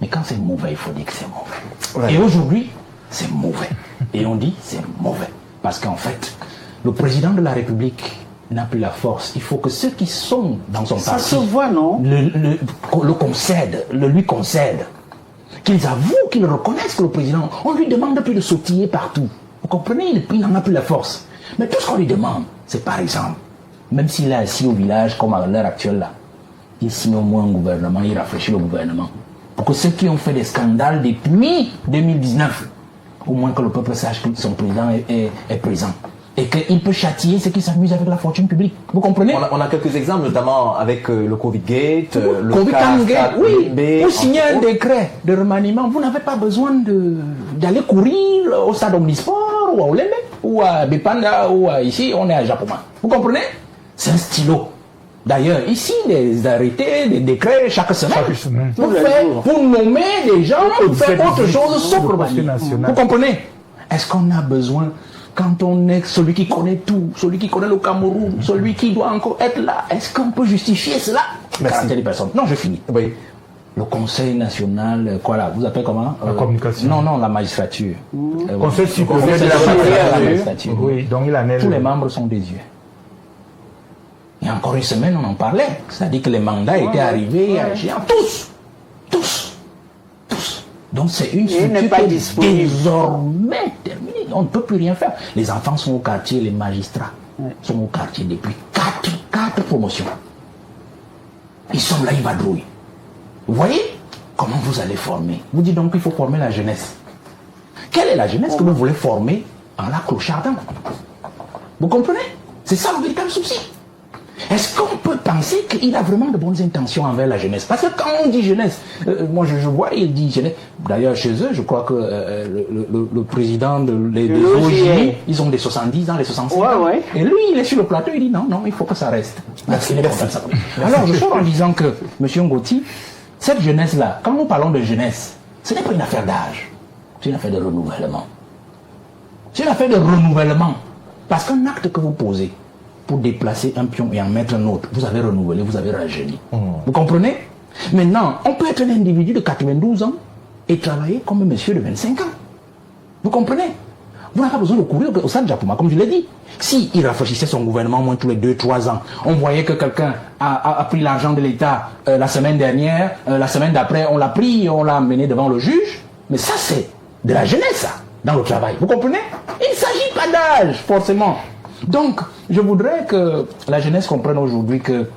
quand c'est mauvais, il faut dire que c'est mauvais. Ouais. Et aujourd'hui, c'est mauvais. Et on dit c'est mauvais. Parce qu'en fait, le président de la République n'a plus la force. Il faut que ceux qui sont dans son parti... Ça se voit, non? Le lui concèdent. Qu'ils avouent, qu'ils reconnaissent que le président... On lui demande plus de sautiller partout. Vous comprenez? Il n'en a plus la force. Mais tout ce qu'on lui demande, c'est par exemple, même s'il est assis au village, comme à l'heure actuelle là, il signe au moins un gouvernement, il rafraîchit le gouvernement. Pour que ceux qui ont fait des scandales depuis 2019, au moins que le peuple sache que son président est présent. Et qu'il peut châtier ceux qui s'amusent avec la fortune publique. Vous comprenez? On a quelques exemples, notamment avec le Covid-Gate, le Covid-Gate, oui. Vous signez un décret de remaniement, vous n'avez pas besoin d'aller courir au stade omnisport, ou à Olympe, ou à Bepanda, ou ici, on est à Japon. Vous comprenez? C'est un stylo. D'ailleurs, ici, des arrêtés, des décrets chaque semaine. Pour nommer des gens, pour faire autre chose sauf remaniement. Vous comprenez? Est-ce qu'on a besoin... Quand on est celui qui connaît tout, celui qui connaît le Cameroun, celui qui doit encore être là, est-ce qu'on peut justifier cela? Merci. Des personnes. Non, je finis. Oui. Le Conseil national, quoi là, vous appelez comment? La communication. Non, la magistrature. Conseil supérieur de la magistrature. Oui, donc il en est. Tous les membres sont des yeux. Il y a encore une semaine, on en parlait. C'est-à-dire que les mandats étaient arrivés à échéance. Tous. Donc c'est une structure désormais terminée. On ne peut plus rien faire. Les enfants sont au quartier, les magistrats sont au quartier depuis 4 promotions. Ils sont là, ils vadrouillent. Vous voyez comment vous allez former? Vous dites donc qu'il faut former la jeunesse. Quelle est la jeunesse que vous voulez former en la clochardant? Vous comprenez? C'est ça le véritable souci. Est-ce qu'on peut penser qu'il a vraiment de bonnes intentions envers la jeunesse? Parce que quand on dit jeunesse, moi je vois, il dit jeunesse. D'ailleurs, chez eux, je crois que le président des OJ, ils ont des 70 ans, les 65 ans. Et lui, il est sur le plateau, il dit non, il faut que ça reste. Parce qu'il est responsable. Alors, je sors en disant que, M. Ngoti, cette jeunesse-là, quand nous parlons de jeunesse, ce n'est pas une affaire d'âge, c'est une affaire de renouvellement. C'est une affaire de renouvellement. Parce qu'un acte que vous posez, pour déplacer un pion et en mettre un autre, vous avez renouvelé, vous avez rajeuni. Vous comprenez? Maintenant, on peut être un individu de 92 ans et travailler comme un monsieur de 25 ans. Vous comprenez? Vous n'avez pas besoin de courir au stade Japoma, comme je l'ai dit. S'il rafraîchissait son gouvernement au moins tous les 2-3 ans, on voyait que quelqu'un a pris l'argent de l'État la semaine dernière, la semaine d'après, on l'a pris, on l'a amené devant le juge. Mais ça, c'est de la jeunesse, ça, dans le travail. Vous comprenez? Il ne s'agit pas d'âge, forcément. Donc, je voudrais que la jeunesse comprenne aujourd'hui que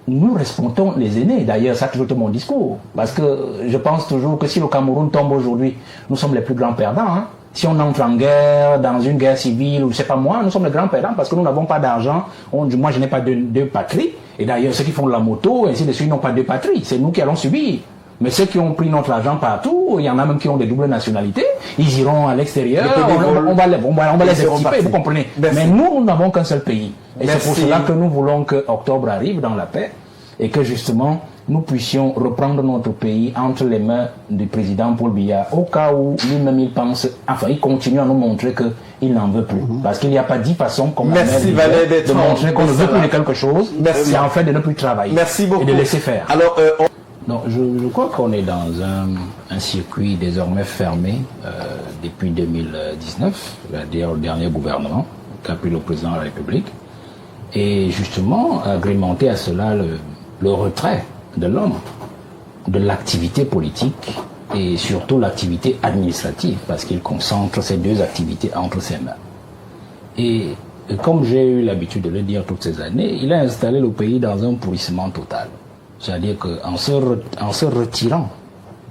nous respectons les aînés. D'ailleurs, ça a toujours été mon discours. Parce que je pense toujours que si le Cameroun tombe aujourd'hui, nous sommes les plus grands perdants. Hein. Si on entre en guerre, dans une guerre civile, ou je ne sais pas moi, nous sommes les grands perdants parce que nous n'avons pas d'argent. Moi, je n'ai pas deux patries. Et d'ailleurs, ceux qui font de la moto, ainsi de suite, n'ont pas deux patries. C'est nous qui allons subir. Mais ceux qui ont pris notre argent partout, il y en a même qui ont des doubles nationalités, ils iront à l'extérieur, on va les équiper, vous comprenez. Merci. Mais nous n'avons qu'un seul pays. Et c'est pour cela que nous voulons que octobre arrive dans la paix et que justement nous puissions reprendre notre pays entre les mains du président Paul Biya, au cas où lui-même il pense, enfin il continue à nous montrer qu'il n'en veut plus. Parce qu'il n'y a pas 10 façons comme de montrer qu'on ne veut plus de quelque chose, c'est en fait de ne plus travailler. Merci beaucoup. Et de laisser faire. Alors, non, je crois qu'on est dans un circuit désormais fermé depuis 2019, c'est-à-dire le dernier gouvernement qu'a pris le président de la République, et justement agrémenté à cela le retrait de l'homme de l'activité politique et surtout l'activité administrative, parce qu'il concentre ces deux activités entre ses mains. Et comme j'ai eu l'habitude de le dire toutes ces années, il a installé le pays dans un pourrissement total. C'est-à-dire qu'en se retirant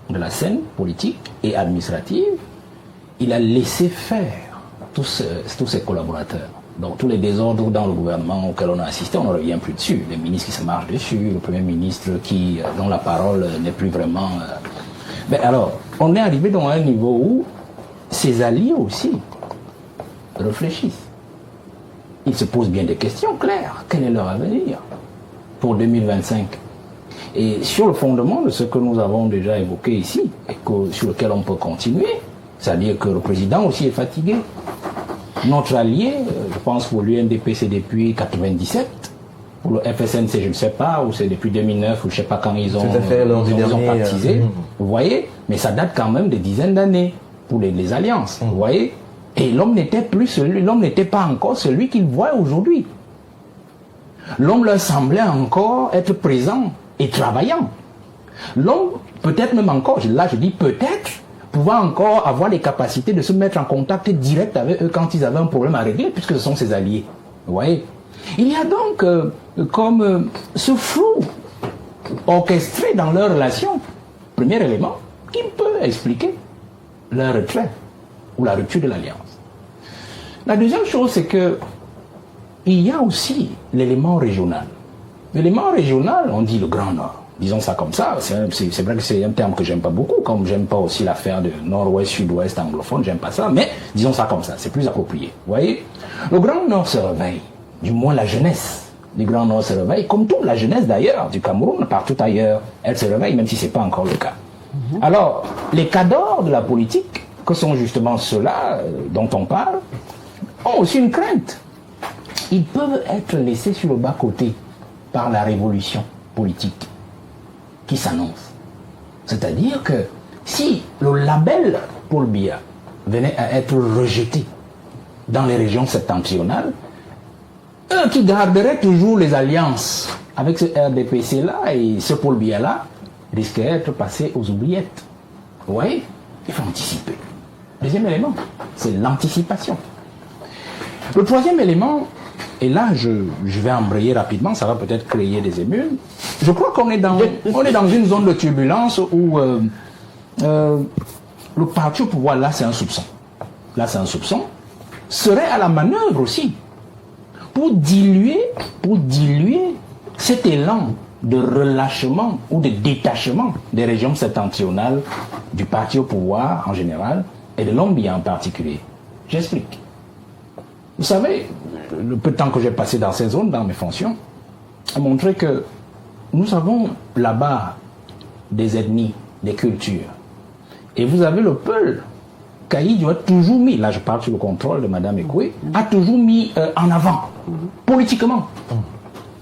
de la scène politique et administrative, il a laissé faire tous ses collaborateurs. Donc tous les désordres dans le gouvernement auxquels on a assisté, on ne revient plus dessus. Les ministres qui se marchent dessus, le Premier ministre dont la parole n'est plus vraiment... Mais alors, on est arrivé dans un niveau où ses alliés aussi réfléchissent. Ils se posent bien des questions claires. Quel est leur avenir pour 2025 ? Et sur le fondement de ce que nous avons déjà évoqué ici, et sur lequel on peut continuer, c'est-à-dire que le président aussi est fatigué. Notre allié, je pense pour l'UNDP, c'est depuis 1997, Pour le FSNC, je ne sais pas, ou c'est depuis 2009, ou je ne sais pas quand ils ont, tout à fait, ils ont baptisé. Vous voyez? Mais ça date quand même de dizaines d'années pour les alliances. Vous voyez? Et l'homme n'était pas encore celui qu'il voit aujourd'hui. L'homme leur semblait encore être présent et travaillant. L'homme, peut-être même encore, là je dis peut-être, pouvait encore avoir les capacités de se mettre en contact direct avec eux quand ils avaient un problème à régler, puisque ce sont ses alliés. Vous voyez? Il y a donc comme ce flou orchestré dans leur relation, premier élément, qui peut expliquer leur retrait ou la rupture de l'alliance. La deuxième chose, c'est que il y a aussi l'élément régional. L'élément régional, on dit le Grand Nord. Disons ça comme ça. C'est vrai que c'est un terme que j'aime pas beaucoup, comme j'aime pas aussi l'affaire de Nord-Ouest, Sud-Ouest anglophone, j'aime pas ça, mais disons ça comme ça, c'est plus approprié. Vous voyez? Le Grand Nord se réveille, du moins la jeunesse du Grand Nord se réveille, comme toute la jeunesse d'ailleurs, du Cameroun, partout ailleurs, elle se réveille, même si c'est pas encore le cas. Alors, les cadors de la politique, que sont justement ceux-là dont on parle, ont aussi une crainte. Ils peuvent être laissés sur le bas-côté par la révolution politique qui s'annonce. C'est-à-dire que si le label Paul Biya venait à être rejeté dans les régions septentrionales, eux qui garderaient toujours les alliances avec ce RDPC-là et ce Paul Biya-là risqueraient d'être passés aux oubliettes. Vous voyez? Il faut anticiper. Deuxième élément, c'est l'anticipation. Le troisième élément, et là je vais embrayer rapidement, ça va peut-être créer des émules. Je crois qu'on est dans une zone de turbulence où le parti au pouvoir, là c'est un soupçon. Là c'est un soupçon, serait à la manœuvre aussi pour diluer cet élan de relâchement ou de détachement des régions septentrionales du parti au pouvoir en général et de l'Ombie en particulier. J'explique. Vous savez, le peu de temps que j'ai passé dans ces zones, dans mes fonctions, a montré que nous avons là-bas des ethnies, des cultures. Et vous avez le Peul qu'Aïdjo a toujours mis, là je parle sous le contrôle de Mme Ekoué, a toujours mis en avant, politiquement.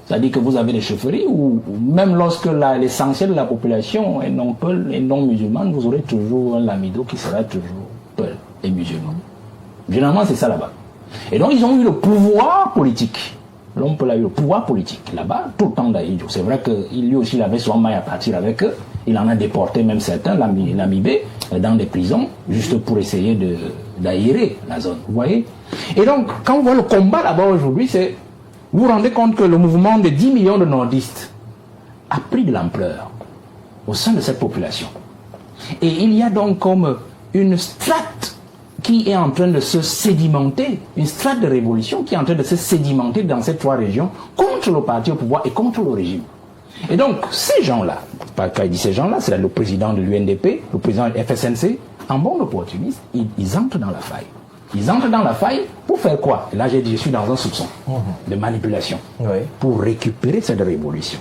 C'est-à-dire que vous avez des chefferies où même lorsque l'essentiel de la population est non Peul et non musulmane, vous aurez toujours un lamido qui sera toujours Peul et musulman. Généralement c'est ça là-bas. Et donc ils ont eu le pouvoir politique. L'homme Peul a eu le pouvoir politique là-bas, tout le temps d'Aïdjo. C'est vrai qu'il lui aussi il avait son maille à partir avec eux. Il en a déporté même certains, Lamibé, dans des prisons, juste pour essayer d'aérer la zone. Vous voyez? Et donc, quand on voit le combat là-bas aujourd'hui, c'est... Vous vous rendez compte que le mouvement de 10 millions de nordistes a pris de l'ampleur au sein de cette population. Et il y a donc comme une strate qui est en train de se sédimenter, une strate de révolution qui est en train de se sédimenter dans ces trois régions contre le parti au pouvoir et contre le régime. Et donc, ces gens-là, quand il dit ces gens-là, c'est le président de l'UNDP, le président du FSNC, en bon opportuniste, ils entrent dans la faille. Ils entrent dans la faille pour faire quoi? Et là, j'ai dit, je suis dans un soupçon de manipulation pour récupérer cette révolution.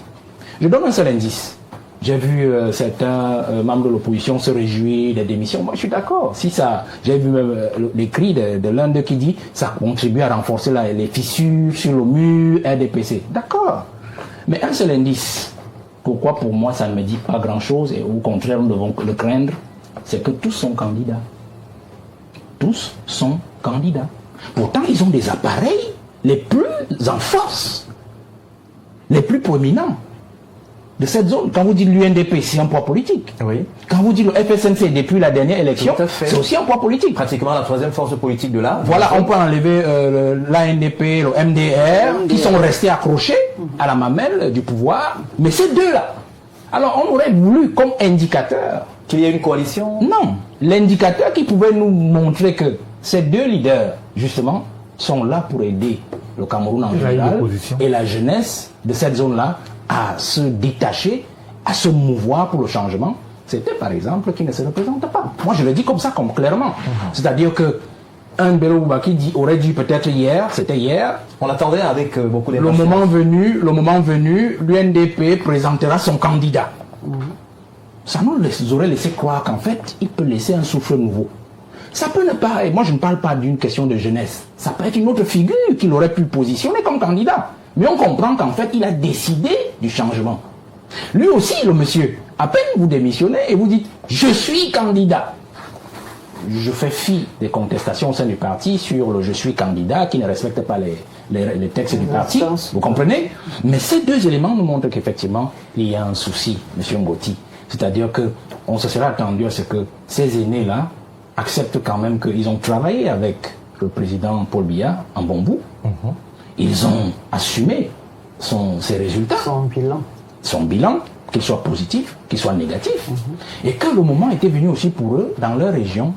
Je donne un seul indice. J'ai vu certains membres de l'opposition se réjouir des démissions. Moi, je suis d'accord. Si ça, j'ai vu même l'écrit de l'un d'eux qui dit ça contribue à renforcer les fissures sur le mur RDPC. D'accord. Mais un seul indice, pourquoi pour moi ça ne me dit pas grand-chose, et au contraire nous devons le craindre, c'est que tous sont candidats. Tous sont candidats. Pourtant ils ont des appareils les plus en force, les plus proéminents de cette zone. Quand vous dites l'UNDP, c'est un poids politique. Oui. Quand vous dites le FSNC depuis la dernière élection, c'est aussi un poids politique. Pratiquement la troisième force politique de là. Voilà, on peut enlever l'ANDP, le MDR, qui sont restés accrochés à la mamelle du pouvoir. Mais ces deux-là, alors on aurait voulu comme indicateur qu'il y ait une coalition. Non, l'indicateur qui pouvait nous montrer que ces deux leaders, justement, sont là pour aider le Cameroun en général et la jeunesse de cette zone-là à se détacher, à se mouvoir pour le changement, c'était par exemple qui ne se représente pas. Moi je le dis comme ça, comme clairement. C'est-à-dire que un Bello Boubaki aurait dit peut-être hier, c'était hier. On l'attendait avec beaucoup d'émotion. Le moment venu, l'UNDP présentera son candidat. Ça nous aurait laissé croire qu'en fait, il peut laisser un souffle nouveau. Ça peut ne pas, et moi je ne parle pas d'une question de jeunesse, ça peut être une autre figure qu'il aurait pu positionner comme candidat. Mais on comprend qu'en fait, il a décidé du changement. Lui aussi, le monsieur, à peine vous démissionnez et vous dites « Je suis candidat ». Je fais fi des contestations au sein du parti sur le « je suis candidat » qui ne respecte pas les textes du parti. Vous comprenez? Mais ces deux éléments nous montrent qu'effectivement, il y a un souci, M. Ngoti. C'est-à-dire qu'on se serait attendu à ce que ces aînés-là acceptent quand même qu'ils ont travaillé avec le président Paul Biya en bon bout. Ils ont assumé ses résultats. Son bilan, qu'il soit positif, qu'il soit négatif. Et que le moment était venu aussi pour eux, dans leur région,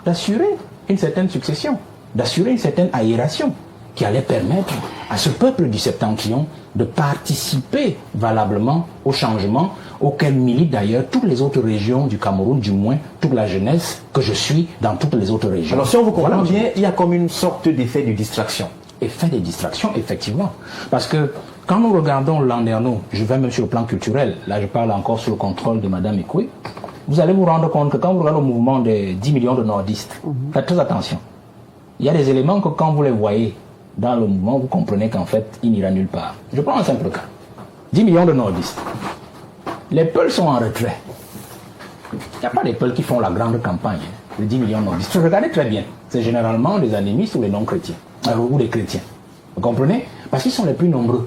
d'assurer une certaine succession, d'assurer une certaine aération qui allait permettre à ce peuple du Septentrion de participer valablement au changement auquel militent d'ailleurs toutes les autres régions du Cameroun, du moins toute la jeunesse que je suis dans toutes les autres régions. Alors si on vous comprend bien, il y a comme une sorte d'effet de distraction. Effet de distraction, effectivement. Parce que quand nous regardons Landerneau, je vais même sur le plan culturel, là je parle encore sous le contrôle de Mme Ekoué, vous allez vous rendre compte que quand vous regardez le mouvement des 10 millions de nordistes, faites très attention. Il y a des éléments que quand vous les voyez dans le mouvement, vous comprenez qu'en fait, il n'ira nulle part. Je prends un simple cas. 10 millions de nordistes. Les Peuls sont en retrait. Il n'y a pas des Peuls qui font la grande campagne de 10 millions de nordistes. Regardez très bien. C'est généralement les animistes ou les non-chrétiens. Ou les chrétiens. Vous comprenez? Parce qu'ils sont les plus nombreux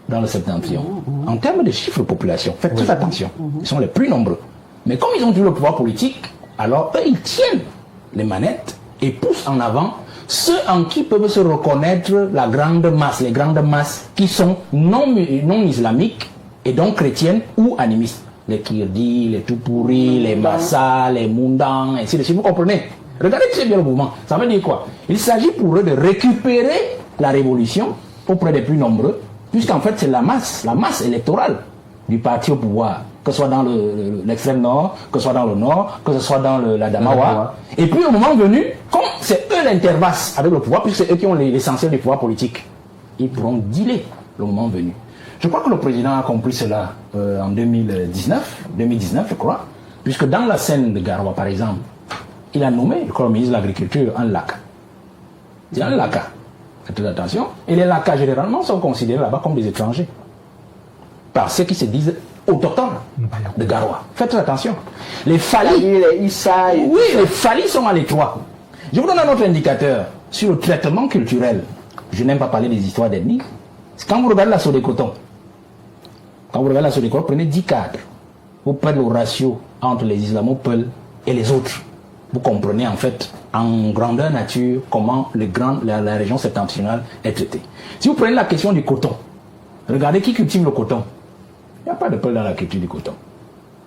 dans le Septentrion. En termes de chiffres de population, faites très attention. Ils sont les plus nombreux. Mais comme ils ont eu le pouvoir politique, alors eux, ils tiennent les manettes et poussent en avant ceux en qui peuvent se reconnaître la grande masse, les grandes masses qui sont non islamiques et donc chrétiennes ou animistes. Les Kirdi, les Tupuri, les Massa, les Mundang, ainsi de suite. Vous comprenez? Regardez très bien le mouvement. Ça veut dire quoi? Il s'agit pour eux de récupérer la révolution auprès des plus nombreux, puisqu'en fait c'est la masse électorale du parti au pouvoir, que ce soit dans l'extrême nord, que ce soit dans le nord, que ce soit dans la Damawa. Et puis au moment venu, comme c'est eux l'intervasse avec le pouvoir, puisque c'est eux qui ont l'essentiel du pouvoir politique, ils pourront dealer le moment venu. Je crois que le président a compris cela en 2019 je crois, puisque dans la scène de Garoua par exemple, il a nommé, je crois, le ministre de l'Agriculture, un lac. C'est un lac. Faites attention. Et les lacs, généralement, sont considérés là-bas comme des étrangers. Par ceux qui se disent autochtones de Garoua. Faites attention. Les Fali. Les Fali sont à l'étroit. Je vous donne un autre indicateur sur le traitement culturel. Je n'aime pas parler des histoires d'ethnie. Quand vous regardez la Sodécoton, prenez 10 cadres. Vous prenez le ratio entre les islamo-peuls et les autres. Vous comprenez en fait en grandeur nature comment la région septentrionale est traitée. Si vous prenez la question du coton, regardez qui cultive le coton. Il n'y a pas de Peuls dans la culture du coton.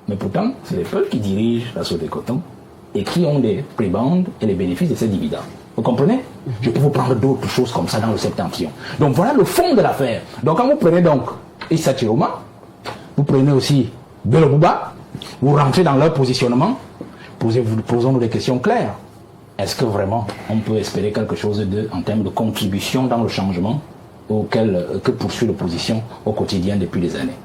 Mais pourtant, c'est les Peuls qui dirigent la sauce des cotons et qui ont des prébendes et les bénéfices de ces dividendes. Vous comprenez? Je peux vous prendre d'autres choses comme ça dans le Septentrion. Donc voilà le fond de l'affaire. Donc quand vous prenez donc Issa Chiroma, vous prenez aussi Bello Bouba, vous rentrez dans leur positionnement, posons-nous des questions claires. Est-ce que vraiment on peut espérer quelque chose d'eux en termes de contribution dans le changement que poursuit l'opposition au quotidien depuis des années?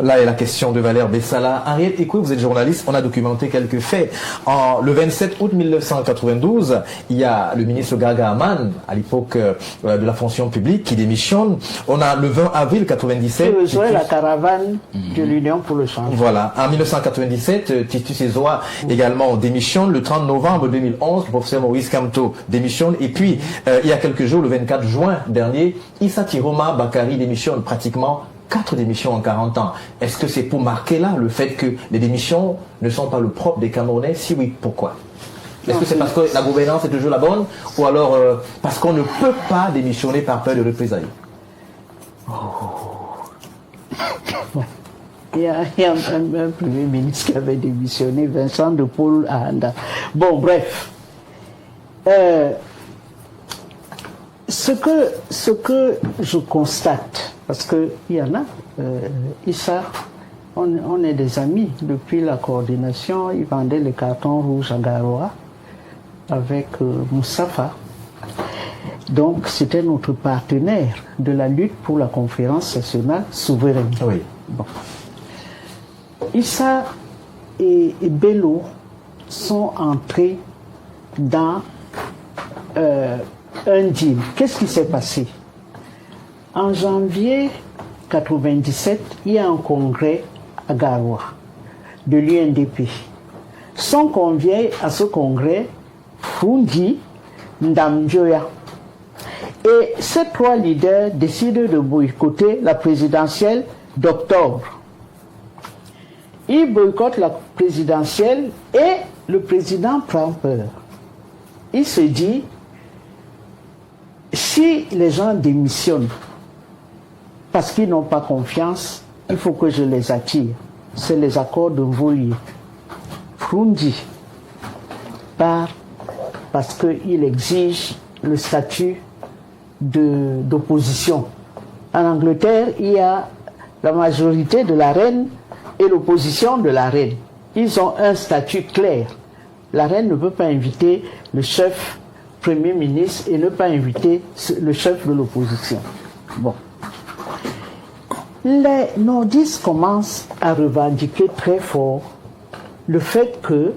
Là est la question de Valère Bessala. Henriette Ekoué, vous êtes journaliste, on a documenté quelques faits. Le 27 août 1992, il y a le ministre Gaga Aman, à l'époque de la fonction publique, qui démissionne. On a le 20 avril 1997... la caravane de l'Union pour le changement. Voilà. En 1997, Titus Ezoa également démissionne. Le 30 novembre 2011, le professeur Maurice Kamto démissionne. Et puis, il y a quelques jours, le 24 juin dernier, Issa Chiroma Bakari démissionne pratiquement 4 démissions en 40 ans. Est-ce que c'est pour marquer là le fait que les démissions ne sont pas le propre des Camerounais? Si oui, pourquoi? Est-ce que c'est parce que la gouvernance est toujours la bonne, ou alors parce qu'on ne peut pas démissionner par peur de représailles? Il y a un premier ministre qui avait démissionné, Vincent de Paul Ahanda. Bon, bref. Ce que je constate, parce qu'il y en a, Issa, on est des amis depuis la coordination. Il vendait les cartons rouges à Garoua avec Moustapha. Donc c'était notre partenaire de la lutte pour la conférence nationale souveraine. Oui. Bon. Issa et Bello sont entrés dans un deal. Qu'est-ce qui s'est passé? En janvier 97, il y a un congrès à Garoua de l'UNDP. Sont conviés à ce congrès Fundi, Ndamjoya. Et ces trois leaders décident de boycotter la présidentielle d'octobre. Ils boycottent la présidentielle et le président prend peur. Il se dit, si les gens démissionnent parce qu'ils n'ont pas confiance, il faut que je les attire. C'est les accords de Mvoli. Frundi part parce qu'il exige le statut d'opposition. En Angleterre, il y a la majorité de la reine et l'opposition de la reine. Ils ont un statut clair. La reine ne peut pas inviter le chef premier ministre et ne pas inviter le chef de l'opposition. Bon. Les nordistes commencent à revendiquer très fort le fait que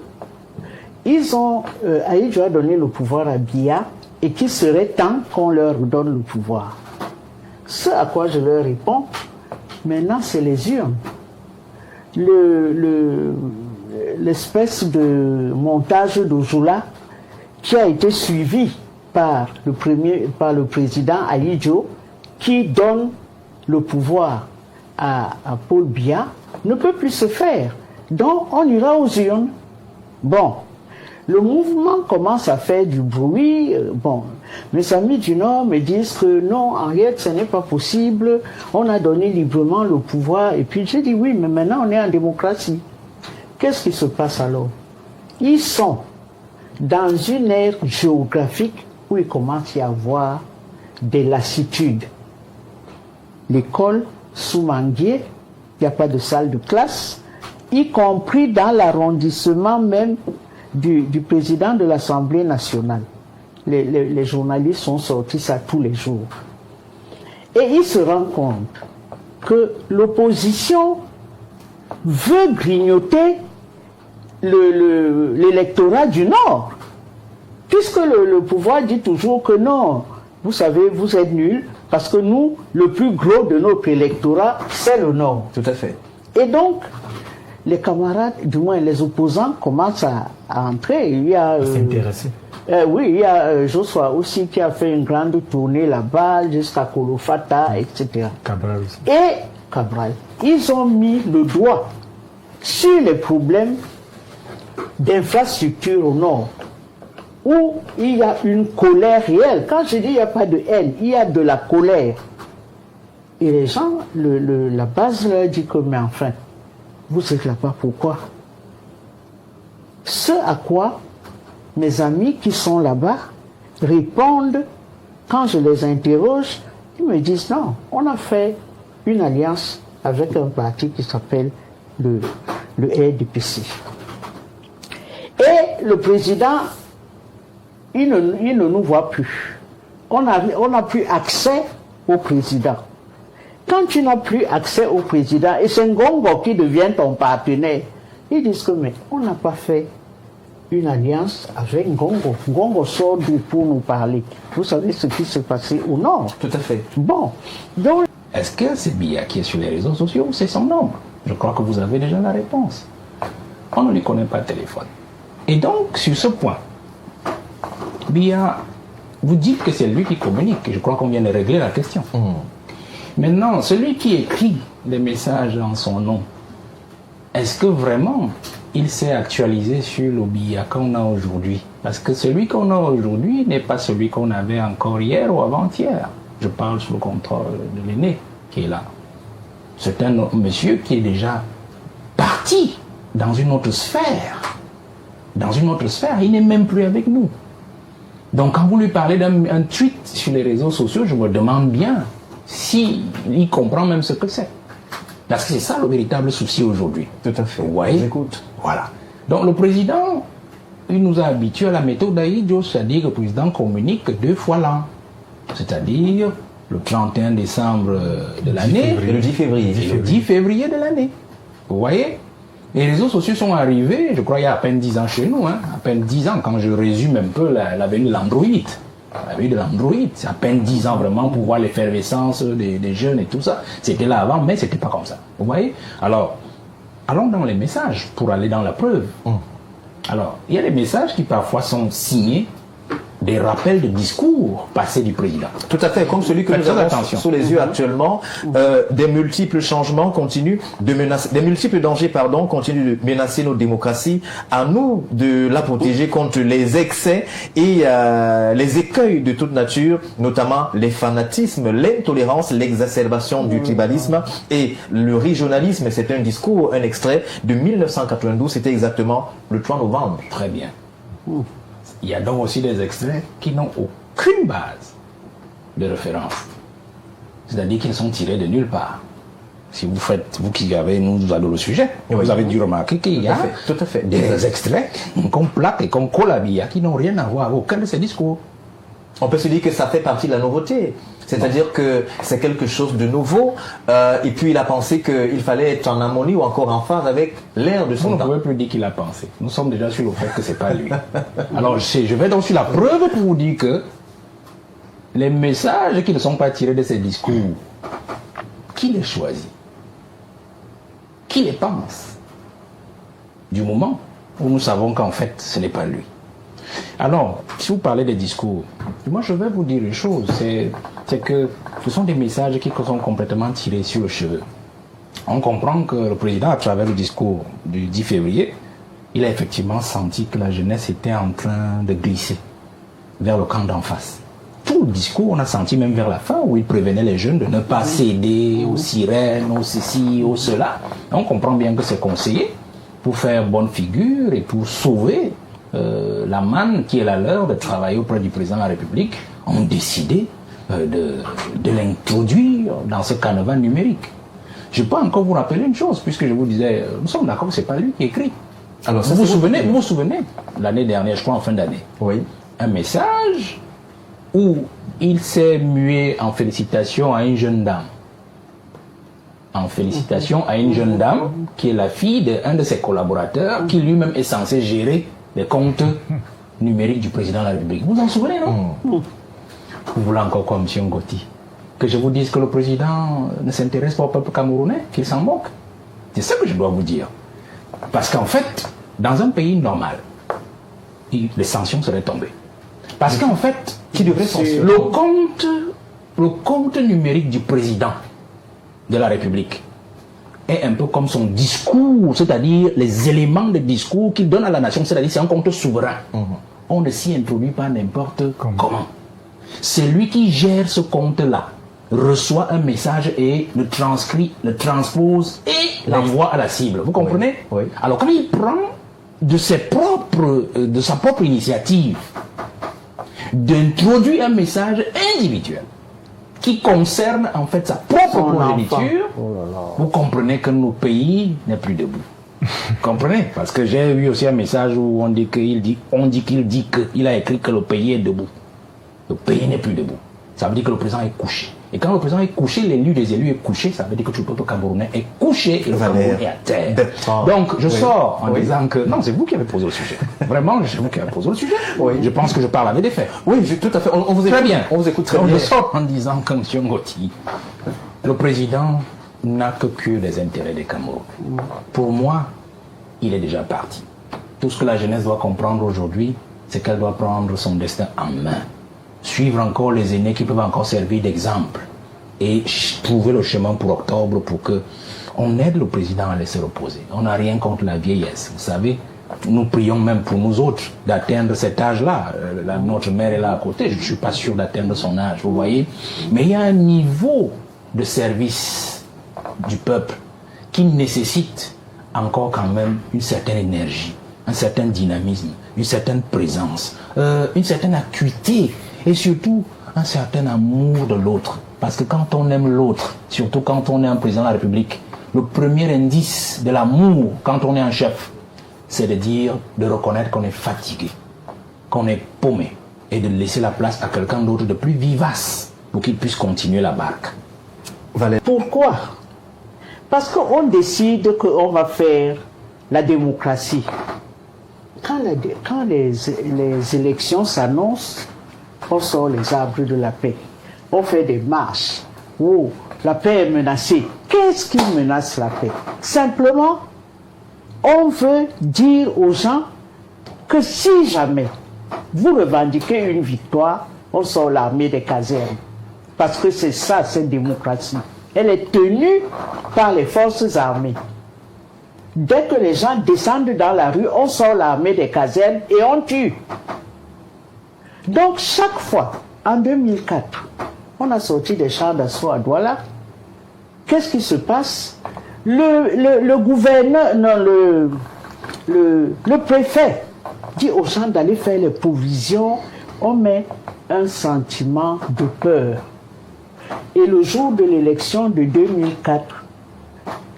Ahidjo a donné le pouvoir à Biya et qu'il serait temps qu'on leur donne le pouvoir. Ce à quoi je leur réponds, maintenant c'est les urnes. L'espèce de montage d'Ojula qui a été suivi par le président Ahidjo qui donne le pouvoir à Paul Biya ne peut plus se faire. Donc on ira aux urnes. Bon, le mouvement commence à faire du bruit. Bon, mes amis du Nord me disent que non, en réalité, ce n'est pas possible. On a donné librement le pouvoir. Et puis j'ai dit oui, mais maintenant on est en démocratie. Qu'est-ce qui se passe alors? Ils sont dans une ère géographique où il commence à y avoir des lassitudes. L'école sous Manguier, il n'y a pas de salle de classe, y compris dans l'arrondissement même du président de l'Assemblée nationale. Les journalistes sont sortis ça tous les jours. Et ils se rendent compte que l'opposition veut grignoter l'électorat du Nord. Puisque le pouvoir dit toujours que non, vous savez, vous êtes nuls, parce que nous, le plus gros de notre électorat, c'est le Nord. Tout à fait. Et donc, les camarades, du moins les opposants, commencent à entrer. Il y a s'intéresser. Oui, il y a Joshua aussi qui a fait une grande tournée là-bas, jusqu'à Kolofata, etc. Cabral aussi. Et Cabral, ils ont mis le doigt sur les problèmes d'infrastructure au Nord, où il y a une colère réelle. Quand je dis il n'y a pas de haine, il y a de la colère. Et les gens, la base leur dit que, mais enfin, vous êtes là-bas, pourquoi? Ce à quoi mes amis qui sont là-bas répondent, quand je les interroge, ils me disent non, on a fait une alliance avec un parti qui s'appelle le RDPC. Et le président, il ne nous voit plus. On n'a plus accès au président. Quand tu n'as plus accès au président, et c'est Ngongo qui devient ton partenaire, ils disent que mais on n'a pas fait une alliance avec Ngongo. Ngongo sort d'où pour nous parler. Vous savez ce qui s'est passé au Nord. Tout à fait. Bon, donc... Est-ce que c'est Biya qui est sur les réseaux sociaux ou c'est son nom? Je crois que vous avez déjà la réponse. On ne lui connaît pas le téléphone. Et donc, sur ce point, Biya, vous dites que c'est lui qui communique. Je crois qu'on vient de régler la question. Maintenant, celui qui écrit des messages en son nom, est-ce que vraiment il s'est actualisé sur le Biya qu'on a aujourd'hui? Parce que celui qu'on a aujourd'hui n'est pas celui qu'on avait encore hier ou avant-hier. Je parle sous le contrôle de l'aîné qui est là. C'est un monsieur qui est déjà parti dans une autre sphère. Dans une autre sphère, il n'est même plus avec nous. Donc quand vous lui parlez d'un tweet sur les réseaux sociaux, je me demande bien s'il comprend même ce que c'est. Parce que c'est ça le véritable souci aujourd'hui. Tout à fait. Vous voyez? J'écoute. Voilà. Donc le président, il nous a habitués à la méthode d'Ahidjo, c'est-à-dire que le président communique 2 fois l'an. C'est-à-dire le 31 décembre de l'année Et le 10 février. et le 10 février de l'année. Vous voyez? Les réseaux sociaux sont arrivés, je crois, il y a à peine 10 ans chez nous, à peine 10 ans, quand je résume un peu la venue de l'Android. On avait eu de l'Android, c'est à peine 10 ans vraiment pour voir l'effervescence des jeunes et tout ça. C'était là avant, mais c'était pas comme ça. Vous voyez? Alors, allons dans les messages pour aller dans la preuve. Alors, il y a des messages qui parfois sont signés des rappels de discours passés du président. Tout à fait, comme celui que nous avons sous les yeux actuellement. Des multiples changements continuent de menacer, des multiples dangers, pardon, continuent de menacer nos démocraties. À nous de la protéger contre les excès et les écueils de toute nature, notamment les fanatismes, l'intolérance, l'exacerbation du tribalisme et le régionalisme. C'est un discours, un extrait de 1992, c'était exactement le 3 novembre. Très bien. Il y a donc aussi des extraits qui n'ont aucune base de référence. C'est-à-dire qu'ils sont tirés de nulle part. Si vous faites, vous qui avez nous adoré le sujet, vous avez dû remarquer qu'il y a des extraits qu'on plaque et qu'on colle à Bia qui n'ont rien à voir avec aucun de ces discours. On peut se dire que ça fait partie de la nouveauté. C'est-à-dire que c'est quelque chose de nouveau. Et puis il a pensé qu'il fallait être en harmonie ou encore en phase avec l'air de son temps. On ne pouvait plus dire qu'il a pensé. Nous sommes déjà sur le fait que c'est pas lui. Alors je vais donc sur la preuve pour vous dire que les messages qui ne sont pas tirés de ces discours, qui les choisit? Qui les pense? Du moment où nous savons qu'en fait ce n'est pas lui. Alors, si vous parlez des discours, moi je vais vous dire une chose, c'est que ce sont des messages qui sont complètement tirés sur le cheveu. On comprend que le président, à travers le discours du 10 février, il a effectivement senti que la jeunesse était en train de glisser vers le camp d'en face. Tout le discours, on a senti même vers la fin, où il prévenait les jeunes de ne pas céder aux sirènes, aux ceci, aux cela. On comprend bien que c'est conseillé pour faire bonne figure et pour sauver la manne qui est la leur de travailler auprès du président de la République, ont décidé de l'introduire dans ce carnaval numérique. Je peux encore vous rappeler une chose, puisque je vous disais, nous sommes d'accord que ce n'est pas lui qui écrit. Alors, vous vous souvenez, l'année dernière, je crois en fin d'année, un message où il s'est mué en félicitations à une jeune dame. En félicitations à une jeune dame qui est la fille d'un de ses collaborateurs qui lui-même est censé gérer les comptes numériques du président de la République. Vous vous en souvenez, non? Vous voulez encore quoi, M. Ngoti? Que je vous dise que le président ne s'intéresse pas au peuple camerounais, qu'il s'en moque? C'est ça que je dois vous dire. Parce qu'en fait, dans un pays normal, les sanctions seraient tombées. Parce qu'en fait, qui devrait sanctionner le compte numérique du président de la République est un peu comme son discours, c'est-à-dire les éléments de discours qu'il donne à la nation, c'est-à-dire c'est un compte souverain. On ne s'y introduit pas n'importe comment. C'est lui qui gère ce compte-là, reçoit un message et le transcrit, le transpose et l'envoie à la cible. Vous comprenez? Oui. Alors quand il prend de sa propre initiative d'introduire un message individuel qui concerne en fait sa propre progéniture, vous comprenez que notre pays n'est plus debout. Comprenez? Parce que j'ai vu aussi un message où on dit qu'il a écrit que le pays est debout. Le pays n'est plus debout. Ça veut dire que le président est couché. Et quand le président est couché, l'élu des élus est couché, ça veut dire que tout le peuple camerounais est couché et le Cameroun est à terre. Donc je sors en disant que... Non, c'est vous qui avez posé le sujet. Vraiment, c'est vous qui avez posé le sujet. Je pense que je parle avec des faits. Oui, tout à fait. On vous écoute très bien. On vous écoute très Donc, bien. je sors en disant que M. Ngoti, le président n'a que des intérêts des Camerounais. Pour moi, il est déjà parti. Tout ce que la jeunesse doit comprendre aujourd'hui, c'est qu'elle doit prendre son destin en main. Suivre encore les aînés qui peuvent encore servir d'exemple et trouver le chemin pour octobre pour que on aide le président à laisser reposer. On n'a rien contre la vieillesse. Vous savez, nous prions même pour nous autres d'atteindre cet âge-là. Notre mère est là à côté. Je ne suis pas sûr d'atteindre son âge, vous voyez. Mais il y a un niveau de service du peuple qui nécessite encore quand même une certaine énergie, un certain dynamisme, une certaine présence, une certaine acuité et surtout un certain amour de l'autre. Parce que quand on aime l'autre, surtout quand on est un président de la République, le premier indice de l'amour quand on est un chef, c'est de reconnaître qu'on est fatigué, qu'on est paumé et de laisser la place à quelqu'un d'autre de plus vivace pour qu'il puisse continuer la barque. Pourquoi? Parce qu'on décide qu'on va faire la démocratie. Quand les élections s'annoncent, on sort les arbres de la paix. On fait des marches. Oh, la paix est menacée. Qu'est-ce qui menace la paix? Simplement, on veut dire aux gens que si jamais vous revendiquez une victoire, on sort l'armée des casernes. Parce que c'est ça, cette démocratie. Elle est tenue par les forces armées. Dès que les gens descendent dans la rue, on sort l'armée des casernes et on tue. Donc chaque fois, en 2004, on a sorti des chars d'assaut à Douala. Qu'est-ce qui se passe? Le gouverneur, non, le préfet dit aux gens d'aller faire les provisions. On met un sentiment de peur. Et le jour de l'élection de 2004,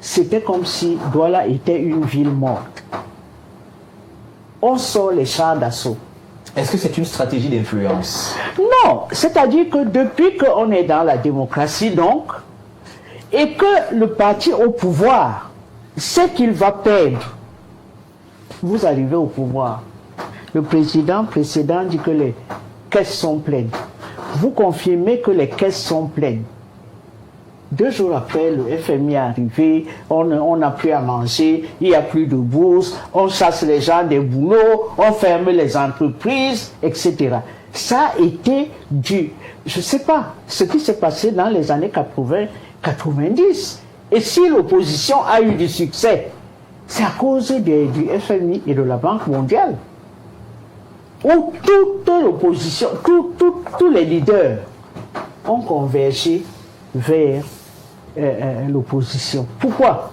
c'était comme si Douala était une ville morte. On sort les chars d'assaut. Est-ce que c'est une stratégie d'influence? Non, c'est-à-dire que depuis qu'on est dans la démocratie, donc, et que le parti au pouvoir sait qu'il va perdre, vous arrivez au pouvoir. Le président précédent dit que les caisses sont pleines. Vous confirmez que les caisses sont pleines. 2 jours après, le FMI est arrivé, on n'a plus à manger, il n'y a plus de bourse, on chasse les gens des boulots, on ferme les entreprises, etc. Ça a été dû, je ne sais pas, ce qui s'est passé dans les années 80-90. Et si l'opposition a eu du succès, c'est à cause du FMI et de la Banque mondiale. Où toute l'opposition, tous les leaders ont convergé vers l'opposition. Pourquoi?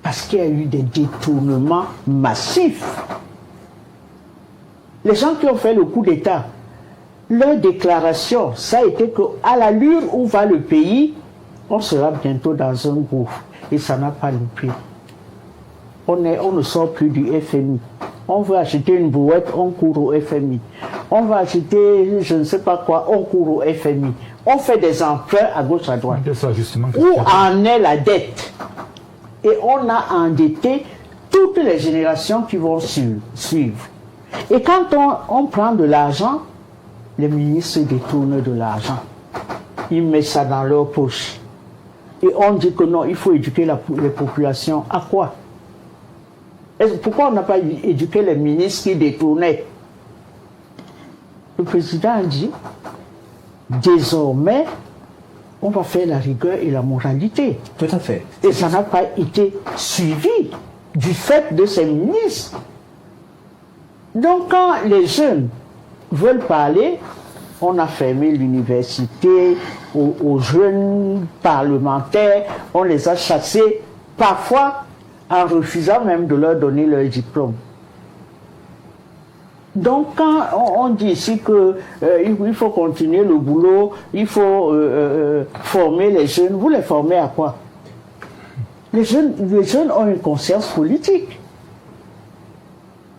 Parce qu'il y a eu des détournements massifs. Les gens qui ont fait le coup d'État, leur déclaration, ça a été qu'à l'allure où va le pays, on sera bientôt dans un gouffre. Et ça n'a pas loupé. On ne sort plus du FMI. On veut acheter une brouette, on court au FMI. On va acheter je ne sais pas quoi, on court au FMI. On fait des emprunts à gauche, à droite. Où en est la dette? Et on a endetté toutes les générations qui vont suivre. Et quand on prend de l'argent, les ministres détournent de l'argent. Ils mettent ça dans leur poche. Et on dit que non, il faut éduquer les populations. À quoi? Pourquoi on n'a pas éduqué les ministres qui détournaient? Le président a dit, désormais, on va faire la rigueur et la moralité. Tout à fait. Et ça n'a pas été suivi du fait de ces ministres. Donc quand les jeunes veulent parler, on a fermé l'université aux jeunes parlementaires, on les a chassés, parfois en refusant même de leur donner leur diplôme. Donc quand on dit ici qu'il faut continuer le boulot, il faut former les jeunes, vous les formez à quoi? Les jeunes ont une conscience politique.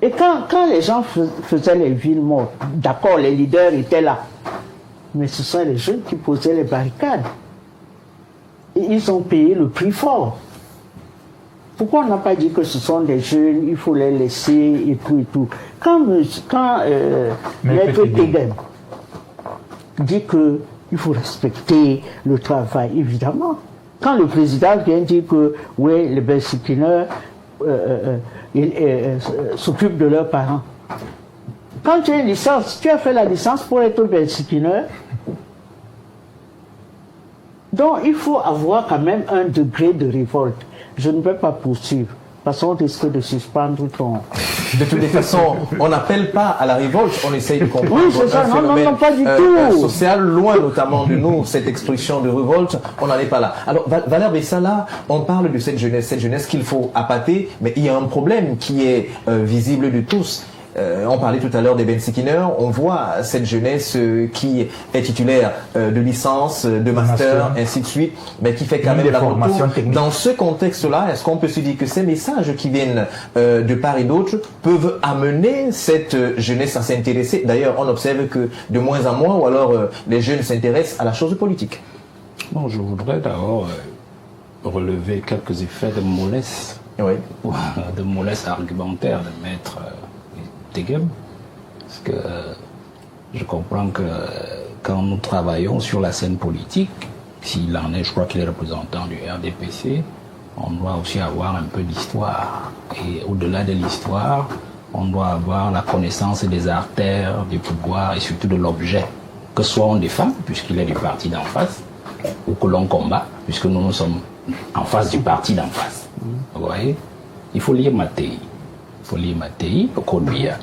Et quand les gens faisaient les villes mortes, d'accord, les leaders étaient là, mais ce sont les jeunes qui posaient les barricades. Et ils ont payé le prix fort. Pourquoi on n'a pas dit que ce sont des jeunes, il faut les laisser et tout et tout? Quand Maître Tegen dit qu'il faut respecter le travail, évidemment. Quand le président vient dire que oui, les Bensikineurs s'occupent de leurs parents. Quand tu as une licence, tu as fait la licence pour être Bensikineur. Donc il faut avoir quand même un degré de révolte. Je ne peux pas poursuivre, parce qu'on risque de suspendre ton... De toutes les façons, on n'appelle pas à la révolte, on essaye de comprendre oui, c'est ça. Non, pas du tout. Social, loin notamment de nous, cette expression de révolte, on n'en est pas là. Alors, Valère Bessala, on parle de cette jeunesse qu'il faut appâter, mais il y a un problème qui est visible de tous. On parlait tout à l'heure des Bensikineurs, on voit cette jeunesse qui est titulaire de licence, de master, ainsi de suite, mais qui fait quand même la formation technique. Dans ce contexte-là, est-ce qu'on peut se dire que ces messages qui viennent de part et d'autre peuvent amener cette jeunesse à s'intéresser? D'ailleurs, on observe que de moins en moins, ou alors les jeunes s'intéressent à la chose politique. Bon, je voudrais d'abord relever quelques effets de mollesse, de mollesse argumentaire de Maître Tegen, parce que Je comprends que quand nous travaillons sur la scène politique, s'il en est, je crois qu'il est représentant du RDPC, on doit aussi avoir un peu d'histoire. Et au-delà de l'histoire, on doit avoir la connaissance des artères, du pouvoir et surtout de l'objet. Que ce soit on défend, puisqu'il est du parti d'en face, ou que l'on combat, puisque nous sommes en face du parti d'en face. Vous voyez? Il faut lire Mattei. Il faut lire Mattei, le code BIA.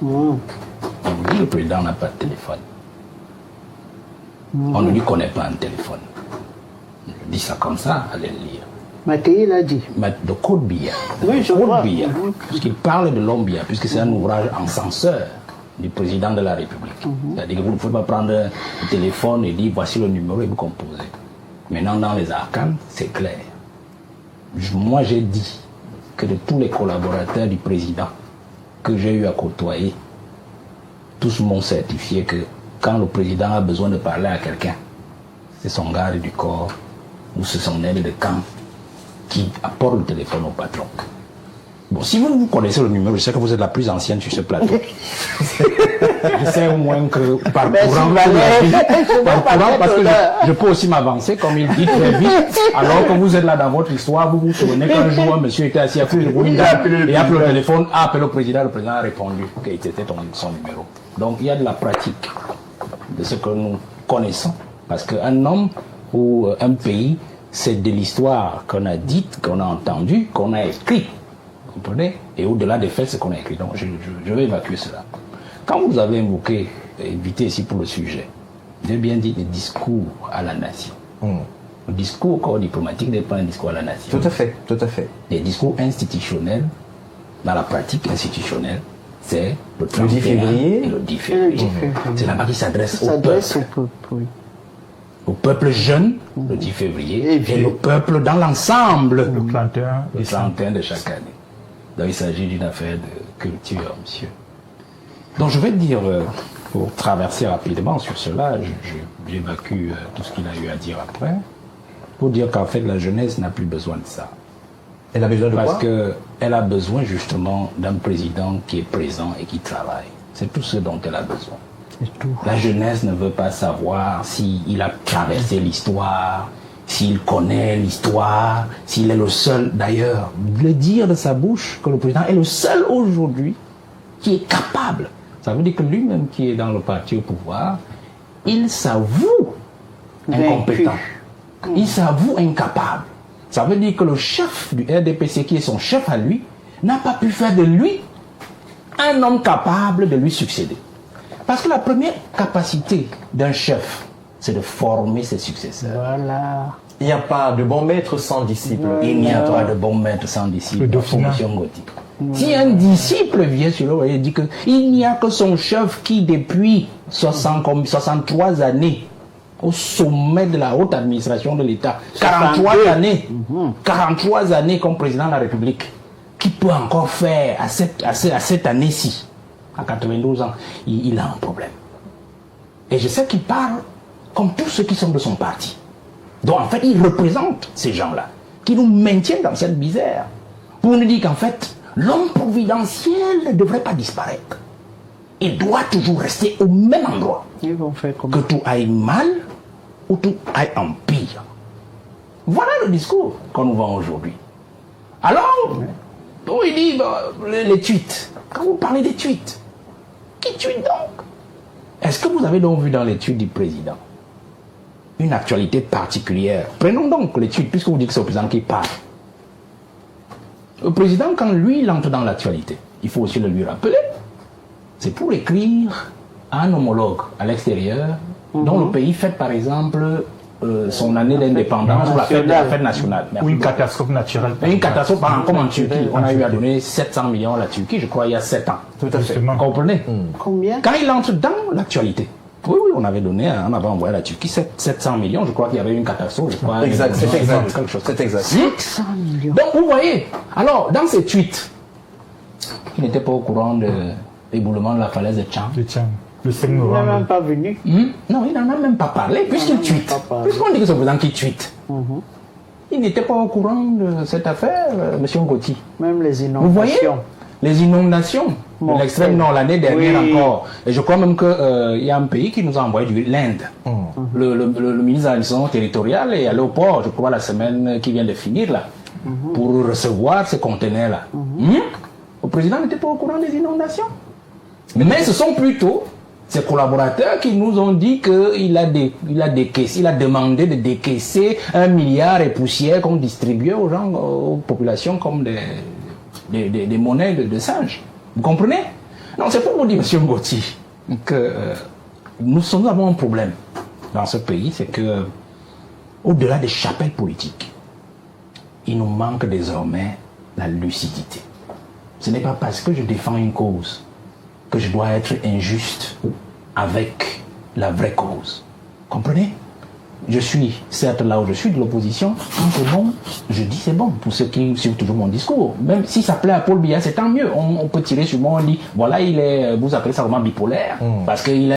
On dit le président n'a pas de téléphone. On ne lui connaît pas un téléphone. Je dis ça comme ça, allez le lire. Mattei l'a dit. Le code BIA. Oui, je vois. BIA, puisqu'il parle de l'homme BIA, puisque c'est un ouvrage en censeur du président de la République. C'est-à-dire que vous ne pouvez pas prendre le téléphone et dire voici le numéro et vous composez. Maintenant, dans les arcanes, c'est clair. Moi, j'ai dit que de tous les collaborateurs du président que j'ai eu à côtoyer, tous m'ont certifié que quand le président a besoin de parler à quelqu'un, c'est son garde du corps ou c'est son aide de camp qui apporte le téléphone au patron. Bon, si vous connaissez le numéro, je sais que vous êtes la plus ancienne sur ce plateau. Je sais au moins que par courant, parce que je peux aussi m'avancer, comme il dit très vite, alors que vous êtes là dans votre histoire, vous vous souvenez qu'un jour, un monsieur était assis à côté de vous, et appelé le téléphone, a appelé le président a répondu que c'était son numéro. Donc il y a de la pratique de ce que nous connaissons. Parce qu'un homme ou un pays, c'est de l'histoire qu'on a dite, qu'on a entendue, qu'on a écrite. Vous comprenez? Et au-delà des faits, c'est qu'on a écrit. Donc je vais évacuer cela. Quand vous avez invité ici pour le sujet, j'ai bien dit des discours à la nation. Le discours au corps diplomatique n'est pas un discours à la nation. Tout à fait, tout à fait. Les discours institutionnels, dans la pratique institutionnelle, c'est le 10 février et le 10 février. C'est là-bas qui s'adresse au peuple. Oui. Au peuple jeune, le 10 février, et le peuple dans l'ensemble, le 31 de chaque année. Donc il s'agit d'une affaire de culture, monsieur. Donc je vais dire, pour traverser rapidement sur cela, j'évacue tout ce qu'il a eu à dire après, pour dire qu'en fait la jeunesse n'a plus besoin de ça. Elle a besoin de quoi? Parce qu'elle a besoin justement d'un président qui est présent et qui travaille. C'est tout ce dont elle a besoin. La jeunesse ne veut pas savoir s'il a traversé l'histoire, s'il connaît l'histoire, s'il est le seul. D'ailleurs, le dire de sa bouche que le président est le seul aujourd'hui qui est capable. Ça veut dire que lui-même qui est dans le parti au pouvoir, il s'avoue incompétent. Il s'avoue incapable. Ça veut dire que le chef du RDPC, qui est son chef à lui, n'a pas pu faire de lui un homme capable de lui succéder. Parce que la première capacité d'un chef, c'est de former ses successeurs. Voilà. Il n'y a pas de bon maître sans disciple. Il n'y a pas de bon maître sans disciple. Si un disciple vient sur le voie et dit qu'il n'y a que son chef qui, depuis 63 années, au sommet de la haute administration de l'État, 43 années comme président de la République, qui peut encore faire à cette année-ci, à 92 ans, il a un problème. Et je sais qu'il parle comme tous ceux qui sont de son parti. Donc en fait, il représente ces gens-là, qui nous maintiennent dans cette misère, pour nous dire qu'en fait, l'homme providentiel ne devrait pas disparaître. Il doit toujours rester au même endroit. Ils vont faire comme que tout aille mal ou tout aille en pire. Voilà le discours qu'on nous vend aujourd'hui. Alors, il dit les tweets. Quand vous parlez des tweets, qui tweet donc? Est-ce que vous avez donc vu dans les tweets du président une actualité particulière? Prenons donc les tweets, puisque vous dites que c'est le président qui parle. Le président, quand lui, il entre dans l'actualité, il faut aussi le lui rappeler. C'est pour écrire à un homologue à l'extérieur, dont le pays fête par exemple son année d'indépendance ou la fête nationale. Ou une catastrophe naturelle. Une catastrophe, comme en Turquie, on a eu à donner 700 millions à la Turquie, je crois, il y a 7 ans. Tout à fait. Vous comprenez? combien? Quand il entre dans l'actualité, oui, on avait donné, on avait envoyé à la Turquie 700 millions, je crois qu'il y avait eu une catastrophe, je crois. Exact, c'est exact. Quelque chose. C'est exact. 500 millions. Donc vous voyez, alors dans ces tweets, il n'était pas au courant de l'éboulement de la falaise de Tchang. Le 5 Il n'est novembre. même pas venu. Non, il n'en a même pas parlé, puisqu'il tweet. Puisqu'on dit que c'est le président qui tweet. Il n'était pas au courant de cette affaire, M. Ngoti. Même les Vous voyez? inondations. les inondations de l'extrême nord l'année dernière encore. Et je crois même qu'il y a un pays qui nous a envoyé l'Inde. Le ministre de l'administration territoriale est allé au port, je crois, la semaine qui vient de finir là, pour recevoir ces conteneurs-là. Le président n'était pas au courant des inondations. Mais ce sont plutôt ses collaborateurs qui nous ont dit qu'il a demandé de décaisser 1 milliard et poussière qu'on distribuait aux gens, aux populations comme des monnaies de singes. Vous comprenez? Non, c'est pour vous dire, M. Ngoti, que nous avons un problème dans ce pays, c'est que au-delà des chapelles politiques, il nous manque désormais la lucidité. Ce n'est pas parce que je défends une cause que je dois être injuste avec la vraie cause. Comprenez? Je suis certes là où je suis de l'opposition. Quand c'est bon, je dis c'est bon. Pour ceux qui suivent toujours mon discours, même si ça plaît à Paul Biya, c'est tant mieux. On peut tirer sur moi, on dit voilà, vous appelez ça vraiment bipolaire parce qu'il